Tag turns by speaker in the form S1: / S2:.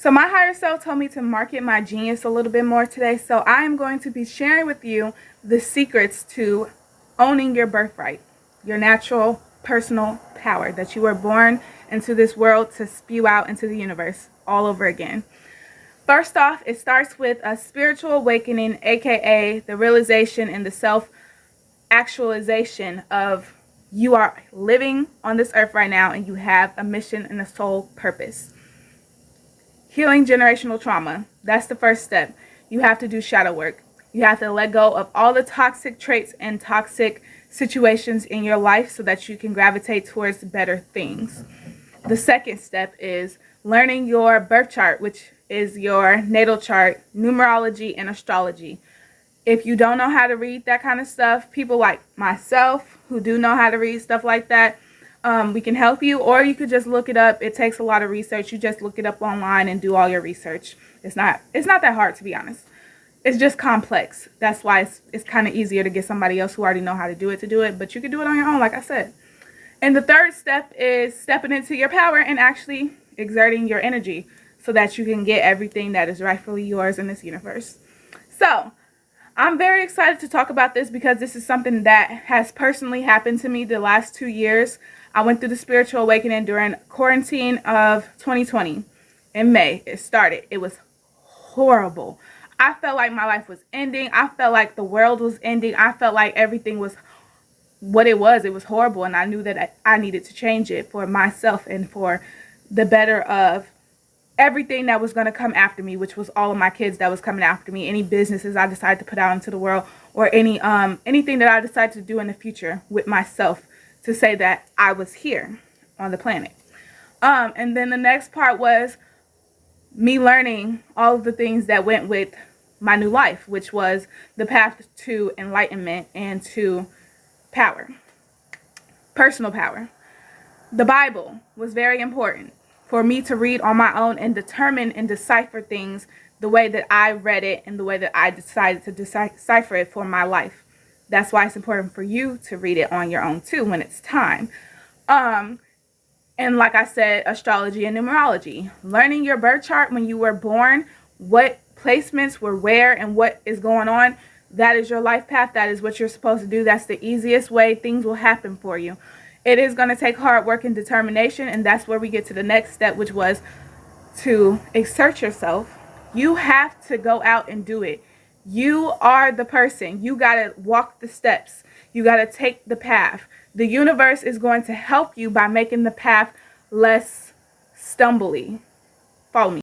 S1: So my higher self told me to market my genius a little bit more today. So I am going to be sharing with you the secrets to owning your birthright, your natural personal power that you were born into this world to spew out into the universe all over again. First off, it starts with a spiritual awakening, aka the realization and the self-actualization of you are living on this earth right now and you have a mission and a sole purpose. Healing generational trauma. That's the first step. You have to do shadow work. You have to let go of all the toxic traits and toxic situations in your life so that you can gravitate towards better things. The second step is learning your birth chart, which is your natal chart, numerology, and astrology. If you don't know how to read that kind of stuff, people like myself who do know how to read stuff like that, we can help you, or you could just look it up. It takes a lot of research. You just look it up online and do all your research. It's not that hard, to be honest. It's just complex. That's why it's kind of easier to get somebody else who already know how to do it, but you can do it on your own, like I said. And the third step is stepping into your power and actually exerting your energy so that you can get everything that is rightfully yours in this universe. So I'm very excited to talk about this because this is something that has personally happened to me the last 2 years. I went through the spiritual awakening during quarantine of 2020. In May, it started. It was horrible. I felt like my life was ending. I felt like the world was ending. I felt like everything was what it was. It was horrible, and I knew that I needed to change it for myself and for the better of everything that was going to come after me, which was all of my kids that was coming after me, any businesses I decided to put out into the world, or anything that I decided to do in the future with myself to say that I was here on the planet. And then the next part was me learning all of the things that went with my new life, which was the path to enlightenment and to power, personal power. The Bible was very important for me to read on my own and determine and decipher things the way that I read it and the way that I decided to decipher it for my life. That's why it's important for you to read it on your own too when it's time. And like I said, astrology and numerology. Learning your birth chart when you were born, what placements were where and what is going on. That is your life path. That is what you're supposed to do. That's the easiest way things will happen for you. It is going to take hard work and determination, and that's where we get to the next step, which was to exert yourself. You have to go out and do it. You are the person. You got to walk the steps. You got to take the path. The universe is going to help you by making the path less stumbly. Follow me.